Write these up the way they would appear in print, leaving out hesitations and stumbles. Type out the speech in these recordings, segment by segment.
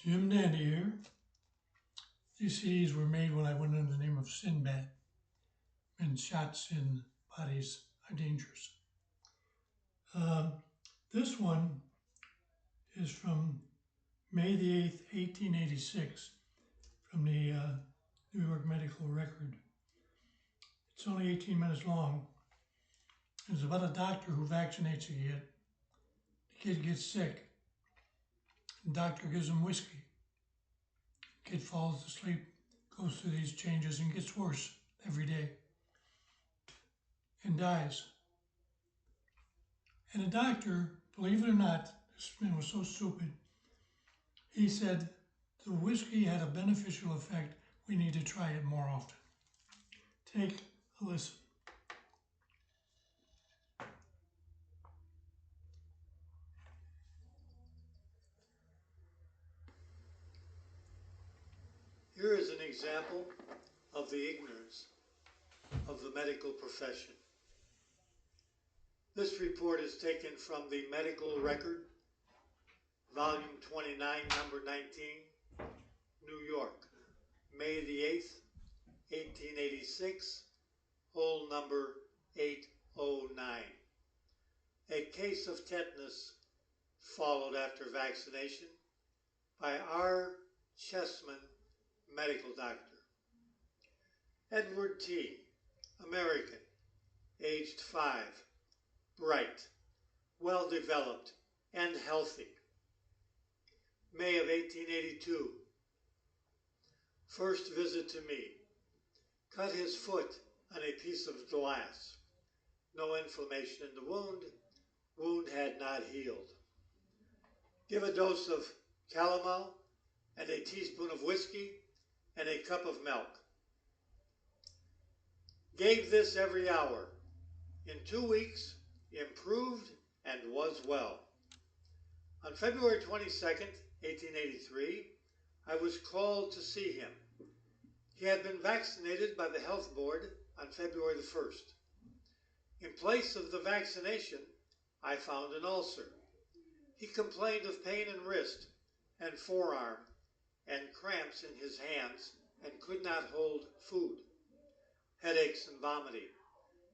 Jim Dandy here. These CDs were made when I went under the name of Sinbad, and shots in bodies are dangerous. This one is from May the 8th, 1886, from the New York Medical Record. It's only 18 minutes long. It's about a doctor who vaccinates a kid. The kid gets sick. The doctor gives him whiskey. The kid falls asleep, goes through these changes, and gets worse every day and dies. And the doctor, believe it or not, this man was so stupid, he said the whiskey had a beneficial effect. We need to try it more often. Take a listen. Here is an example of the ignorance of the medical profession. This report is taken from the Medical Record, Volume 29, Number 19, New York, May the 8th, 1886, whole number 809. A case of tetanus followed after vaccination by R. Chessman, medical doctor. Edward T., American, aged 5, bright, well-developed, and healthy. May of 1882. First visit to me. Cut his foot on a piece of glass. No inflammation in the wound. Wound had not healed. Give a dose of calomel and a teaspoon of whiskey and a cup of milk. Gave this every hour. In 2 weeks, improved and was well. On February 22nd, 1883, I was called to see him. He had been vaccinated by the Health Board on February the 1st. In place of the vaccination, I found an ulcer. He complained of pain in wrist and forearm and cramps in his hands and could not hold food. Headaches and vomiting.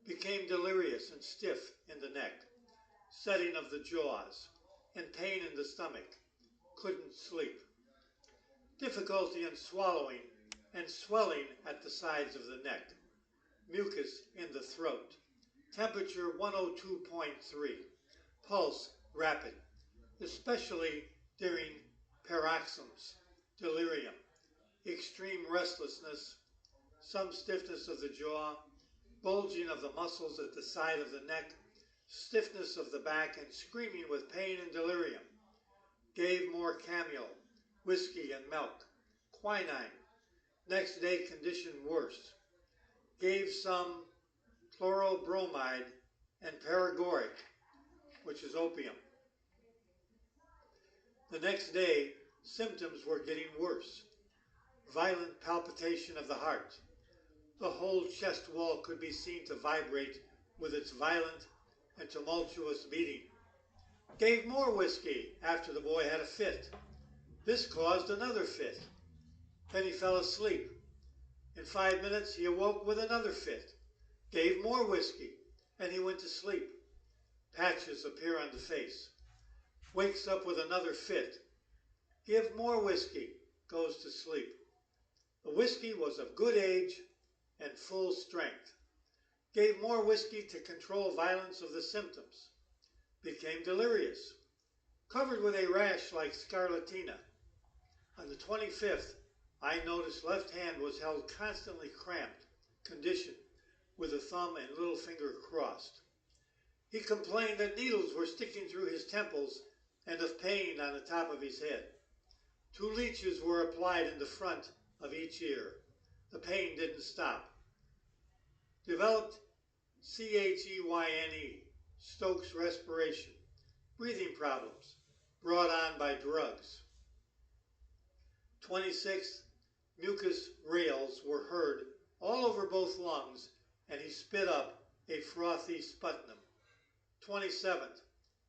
Became delirious and stiff in the neck. Setting of the jaws and pain in the stomach. Couldn't sleep. Difficulty in swallowing and swelling at the sides of the neck. Mucus in the throat. Temperature 102.3. Pulse rapid, especially during paroxysms. Delirium. Extreme restlessness. Some stiffness of the jaw. Bulging of the muscles at the side of the neck. Stiffness of the back and screaming with pain and delirium. Gave more camel, whiskey and milk. Quinine. Next day condition worse. Gave some chlorobromide and paregoric, which is opium. The next day, symptoms were getting worse. Violent palpitation of the heart. The whole chest wall could be seen to vibrate with its violent and tumultuous beating. Gave more whiskey after the boy had a fit. This caused another fit. Then he fell asleep. In 5 minutes, he awoke with another fit. Gave more whiskey, and he went to sleep. Patches appear on the face. Wakes up with another fit. Give more whiskey, goes to sleep. The whiskey was of good age and full strength. Gave more whiskey to control violence of the symptoms. Became delirious. Covered with a rash like scarlatina. On the 25th, I noticed left hand was held constantly cramped, condition, with the thumb and little finger crossed. He complained that needles were sticking through his temples and of pain on the top of his head. 2 leeches were applied in the front of each ear. The pain didn't stop. Developed CHEYNE, Stokes respiration, breathing problems, brought on by drugs. 26th, mucus rales were heard all over both lungs, and he spit up a frothy sputum. 27th,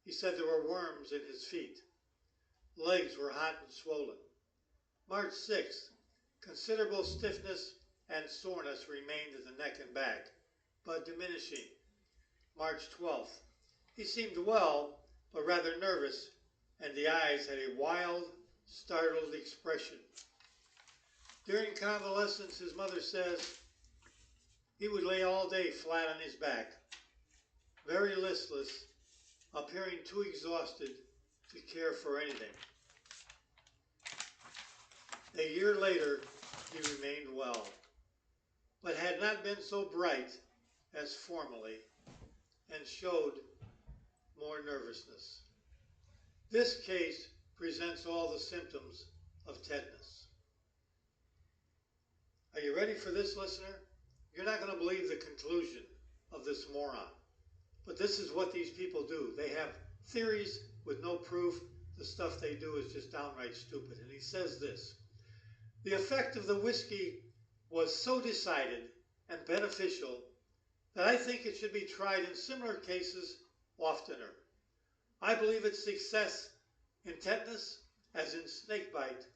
he said there were worms in his feet. Legs were hot and swollen. March 6th, considerable stiffness and soreness remained in the neck and back, but diminishing. March 12th, he seemed well, but rather nervous, and the eyes had a wild, startled expression. During convalescence, his mother says, he would lay all day flat on his back, very listless, appearing too exhausted to care for anything. A year later, he remained well, but had not been so bright as formerly, and showed more nervousness. This case presents all the symptoms of tetanus. Are you ready for this, listener? You're not going to believe the conclusion of this moron. But this is what these people do. They have theories with no proof. The stuff they do is just downright stupid. And he says this: the effect of the whiskey was so decided and beneficial that I think it should be tried in similar cases oftener. I believe its success in tetanus, as in snakebite,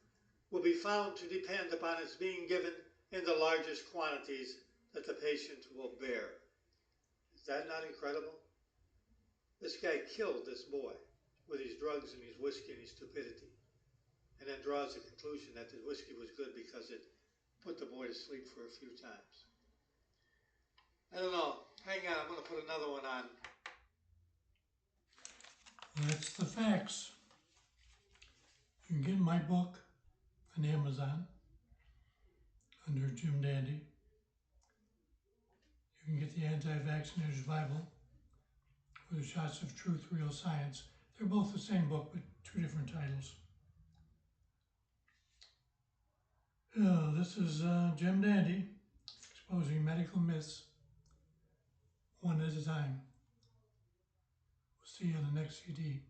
will be found to depend upon its being given in the largest quantities that the patient will bear. Is that not incredible? This guy killed this boy with his drugs and his whiskey and his stupidity, and then draws the conclusion that the whiskey was good because it put the boy to sleep for a few times. I don't know. Hang on, I'm going to put another one on. That's the facts. You can get my book on Amazon under Jim Dandy. You can get the Anti-Vaccinators Bible with the Shots of Truth, Real Science. They're both the same book, but two different titles. This is Jim Dandy, exposing medical myths one at a time. We'll see you on the next CD.